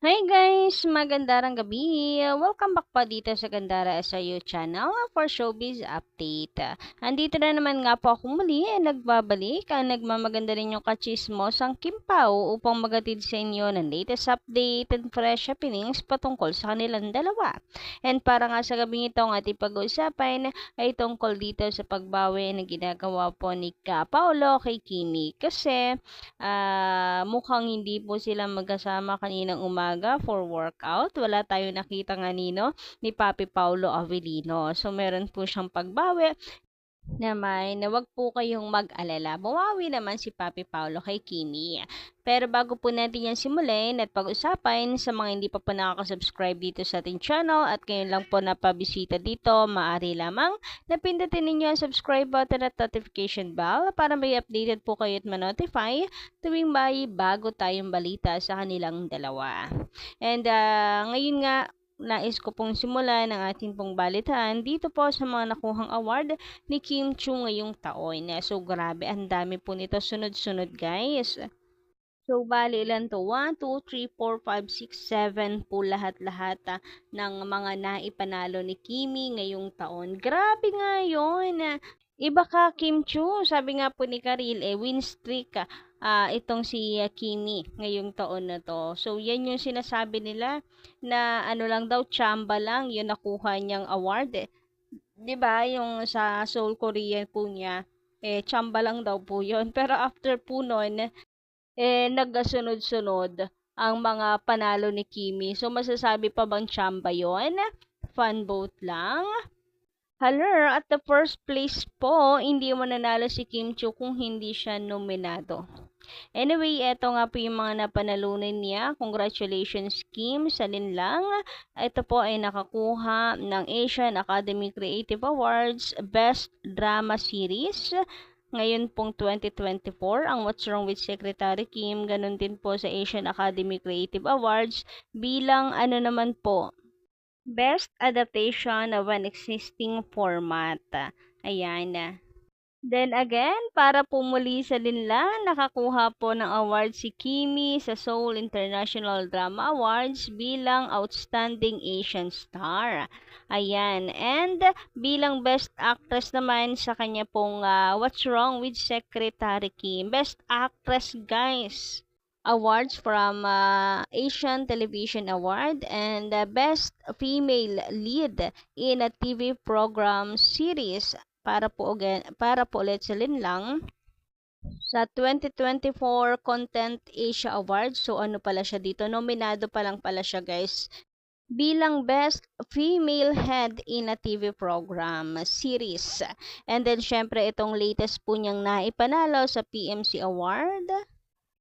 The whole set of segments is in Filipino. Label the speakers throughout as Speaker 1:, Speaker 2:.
Speaker 1: Hi guys! Magandang gabi! Welcome back pa dito sa Gandara SIU channel for Showbiz Update. Andito na naman nga po ako muli nagbabalik ang nagmamaganda rin yung kachismosang Kim Pao upang magatid sa inyo ng latest update and fresh happenings patungkol sa kanilang dalawa. And para nga sa gabing ito ang ating pag-uusapan ay tungkol dito sa pagbawi na ginagawa po ni Ka Paolo kay Kimi kasi mukhang hindi po sila magkasama kaninang umaga for workout. Wala tayong nakita nga ni Papi Paulo Avellino. So, meron po siyang pagbawi naman na wag po kayong mag-alala. Bumawi naman si Papi Paulo kay Kimi. Pero bago po natin yan simulan at pag-usapan sa mga hindi pa po nakaka-subscribe dito sa ating channel at ngayon lang po napabisita dito, maaari lamang na pindutin ninyo ang subscribe button at notification bell para may updated po kayo at ma-notify tuwing may bago tayong balita sa kanilang dalawa. And ngayon nga, nais ko pong simulan ang ating pong balitaan dito po sa mga nakuhang award ni Kim Chu ngayong taon. So, grabe, ang dami po nito sunod-sunod, guys. So, bali ilan to? 1, 2, 3, 4, 5, 6, 7 po lahat-lahat ng mga naipanalo ni Kimi ngayong taon. Grabe nga yun. Iba ka, Kim Chu. Sabi nga po ni Karil, win streak itong si Kimi ngayong taon na to. So, yan yung sinasabi nila na ano lang daw, chamba lang yung nakuha niyang award. 'Di ba, yung sa Seoul, Korea po niya, tsamba lang daw po yun. Pero after po nun, nagkasunod-sunod ang mga panalo ni Kimi. So, masasabi pa bang tsamba yon? Fun vote lang? Hala, at the first place po, hindi mananalo si Kim Chiu kung hindi siya nominado. Anyway, eto nga po yung mga napanalunan niya. Congratulations, Kim, sa linlang. Ito po ay nakakuha ng Asian Academy Creative Awards Best Drama Series. Ngayon pong 2024, ang What's Wrong with Secretary Kim, ganun din po sa Asian Academy Creative Awards bilang ano naman po, Best Adaptation of an Existing Format. Ayan. Then again, para po muli sa linlang, nakakuha po ng award si Kimi sa Seoul International Drama Awards bilang Outstanding Asian Star. Ayan. And bilang Best Actress naman sa kanya pong What's Wrong with Secretary Kim. Best Actress, guys. Awards from Asian Television Award and Best Female Lead in a TV Program Series para po ulit sa linlang sa 2024 Content Asia Awards. So ano pala siya dito? Nominado pa lang pala siya, guys, bilang Best Female Head in a TV Program Series. And then syempre itong latest po niyang naipanalo sa PMC Award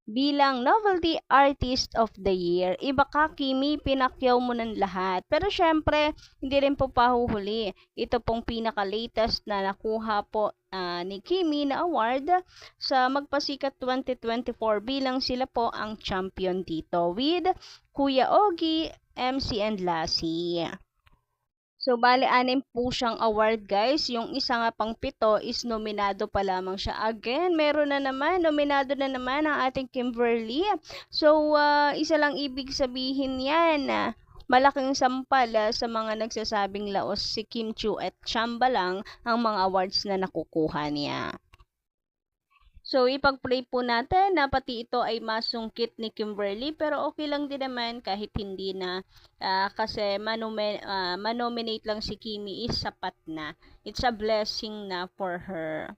Speaker 1: bilang Novelty Artist of the Year. Iba ka, Kimi, pinakyaw mo ng lahat. Pero syempre, hindi rin po pahuhuli. Ito pong pinaka-latest na nakuha po ni Kimi na award sa Magpasikat 2024 bilang sila po ang champion dito with Kuya Ogie, MC and Lassie. So, bale, anim po siyang award, guys. Yung isa nga pang pito is nominado pa lamang siya. Again, meron na naman, nominado na naman ang ating Kimberly. So, isa lang ibig sabihin yan. Malaking sampal sa mga nagsasabing laos si Kim Chu at Chamba lang ang mga awards na nakukuha niya. So, ipag-pray po natin na pati ito ay masungkit ni Kimberly, pero okay lang din naman kahit hindi na kasi manominate lang si Kimi is sapat na. It's a blessing na for her.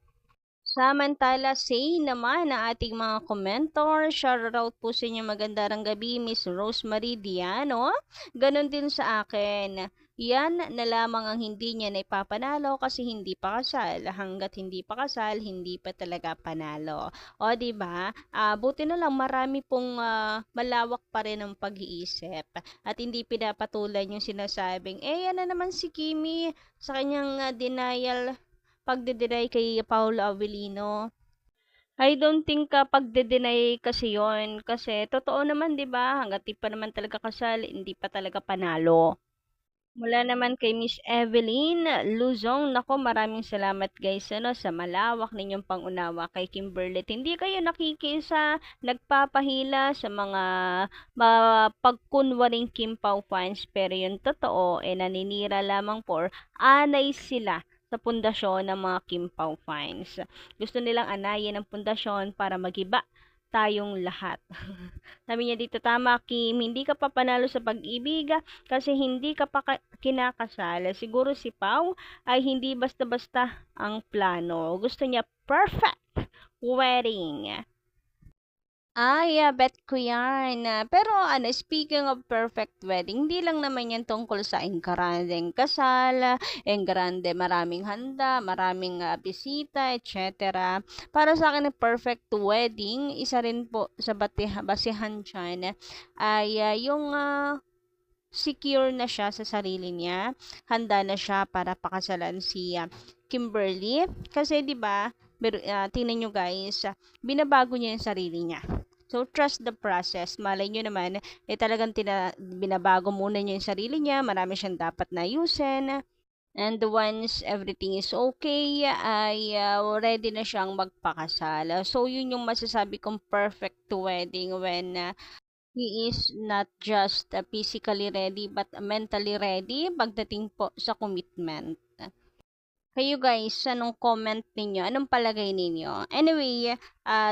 Speaker 1: Samantala, say naman na ating mga komentor. Shoutout po sa inyo, magandang gabi, Miss Rosemary Diano. Ganon din sa akin. Yan na lamang ang hindi niya na ipapanalo kasi hindi pa kasal. Hanggat hindi pa kasal, hindi pa talaga panalo. O, diba? Buti na lang marami pong malawak pa rin ang pag-iisip. At hindi pinapatulan yung sinasabing, yan na naman si Kimi sa kanyang denial pagde-deny kay Paolo Avellino. I don't think pagde-deny kasi yon kasi totoo naman 'di ba hangga't di pa naman talaga kasal hindi pa talaga panalo. Mula naman kay Miss Evelyn Luzong, nako maraming salamat guys sa malawak ninyong pangunawa kay Kimberly. Hindi kayo nakikisa, nagpapahila sa mga pagkunwaring Kim Pao fans, pero yung totoo naninira lamang por anay sila sa pundasyon ng mga Kim Pao fans. Gusto nilang anayin ang pundasyon para magiba tayong lahat. Sabi niya dito, tama Kim, hindi ka pa panalo sa pag-ibig kasi hindi ka pa kinakasal. Siguro si Pau ay hindi basta-basta ang plano. Gusto niya perfect wedding. Ay, bet ko yan. Pero speaking of perfect wedding, hindi lang naman yan tungkol sa engrandeng kasal, engrande maraming handa, maraming bisita, etc. Para sa akin, perfect wedding, isa rin po sa basihan dyan, ay yung secure na siya sa sarili niya, handa na siya para pakasalan si Kimberly. Kasi 'di ba, tingnan nyo guys, binabago niya yung sarili niya. So, trust the process. Malay nyo naman, talagang binabago muna niya yung sarili niya. Marami siyang dapat na ayusin. And once everything is okay, ay ready na siyang magpakasal. So, yun yung masasabi kong perfect wedding when he is not just physically ready but mentally ready pagdating po sa commitment. Kayo guys, anong comment ninyo? Anong palagay ninyo? Anyway,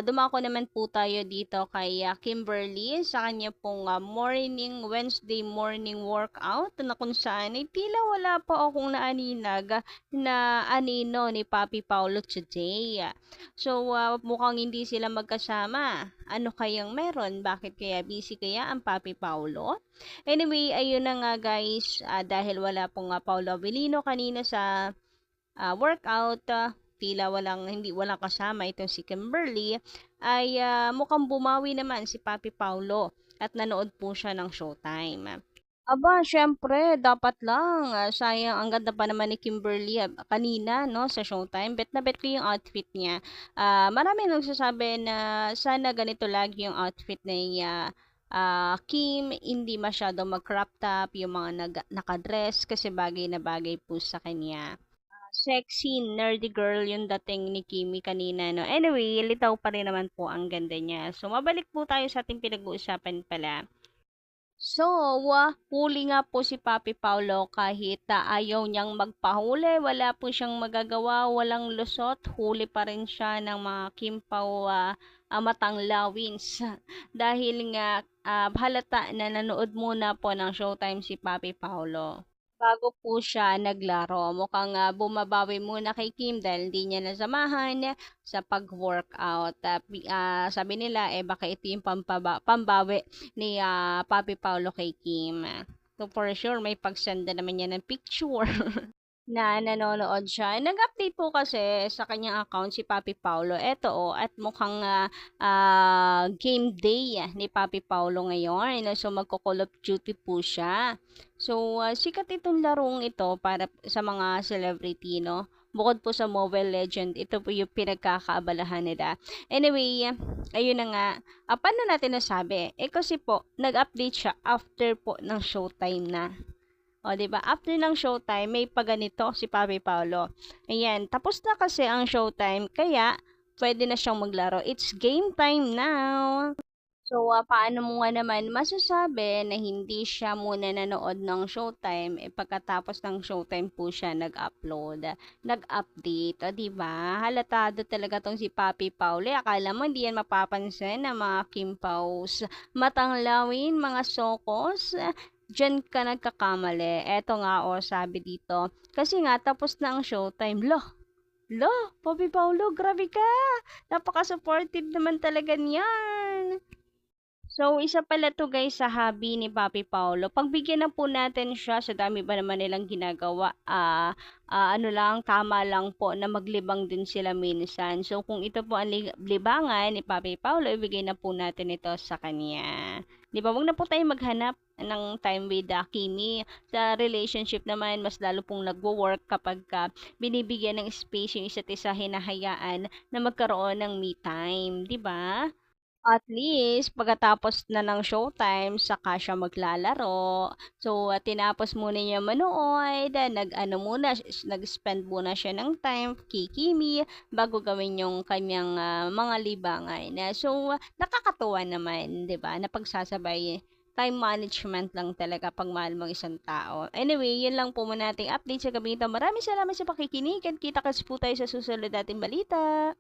Speaker 1: dumako naman po tayo dito kay Kimberly sa kanya pong Wednesday morning workout na kung saan ay tila wala pa akong naaninag na anino ni Papi Paulo today. So, mukhang hindi sila magkasama. Ano kayang meron? Bakit kaya busy kaya ang Papi Paulo? Anyway, ayun na nga guys, dahil wala pong Paulo Avellino kanina sa workout, tila walang kasama itong si Kimberly, ay mukhang bumawi naman si Papi Paulo at nanood po siya ng Showtime. Aba, syempre, dapat lang. Sayang, ang ganda pa naman ni Kimberly kanina, no, sa Showtime. Bet na bet ko yung outfit niya. Marami nagsasabi na sana ganito lagi yung outfit ni Kim, hindi masyado mag-crop top, yung mga nakadress kasi bagay na bagay po sa kanya. Sexy, nerdy girl yung dating ni Kimi kanina, no? Anyway, litaw pa rin naman po ang ganda niya. So, mabalik po tayo sa ating pinag-uusapan pala. So, huli nga po si Papi Paulo kahit ayaw niyang magpahuli, wala po siyang magagawa, walang lusot, huli pa rin siya ng mga Kimpaw matang lawins. Dahil nga halata na nanood muna po ng Showtime si Papi Paulo bago po siya naglaro. Mukhang bumabawi muna kay Kim dahil hindi niya nasamahan sa pag-workout. Sabi nila, baka ito yung pambawi ni Papi Paulo kay Kim. So, for sure, may pagsenda naman niya ng picture. Na nanonood siya. Nag-update po kasi sa kanyang account si Papi Paulo. Eto at mukhang game day ni Papi Paulo ngayon. So magko-Call of Duty po siya. So sikat itong larong ito para sa mga celebrity, no? Bukod po sa Mobile Legend, ito po yung pinagkakaabalahan nila. Anyway, ayun na nga. Paano natin nasabi? Kasi po, nag-update siya after po ng Showtime na. O, diba? After ng Showtime, may paganito si Papi Paulo. Ayan, tapos na kasi ang Showtime, kaya pwede na siyang maglaro. It's game time now! So, paano mo nga naman masasabi na hindi siya muna nanood ng Showtime, pagkatapos ng Showtime po siya nag-upload, nag-update, o diba? Halatado talaga tong si Papi Paulo. Akala mo hindi yan mapapansin ng mga Kimpaws, matanglawin, mga sokos, diyan ka nagkakamali. Eto nga sabi dito. Kasi nga, tapos na ang Showtime. Lo, Papi Paulo, grabe ka! Napaka-supportive naman talaga niyan. So, isa pala to guys sa hobby ni Papi Paulo. Pagbigyan na po natin siya, sa dami ba naman nilang ginagawa, ano lang, tama lang po na maglibang din sila minsan. So, kung ito po ang libangan ni Papi Paulo, ibigay na po natin ito sa kanya. Di ba? Huwag na po tayo maghanap ng time with Kimi. Sa relationship naman, mas lalo pong nagwo-work kapag binibigyan ng space yung isa't isa, hinahayaan na magkaroon ng me time. Di ba? At least, pagkatapos na ng showtime, saka siya maglalaro. So, tinapos muna niya manood, nag-ano muna, nag-spend muna siya ng time kay Kimi bago gawin yung kanyang mga libangan. So, nakakatuwa naman, 'di ba? Napagsasabay time management lang talaga pag mahal mong isang tao. Anyway, yun lang po muna ating update sa gabi ito. Maraming salamat sa pakikinig at kita-kits po tayo sa susunod nating balita.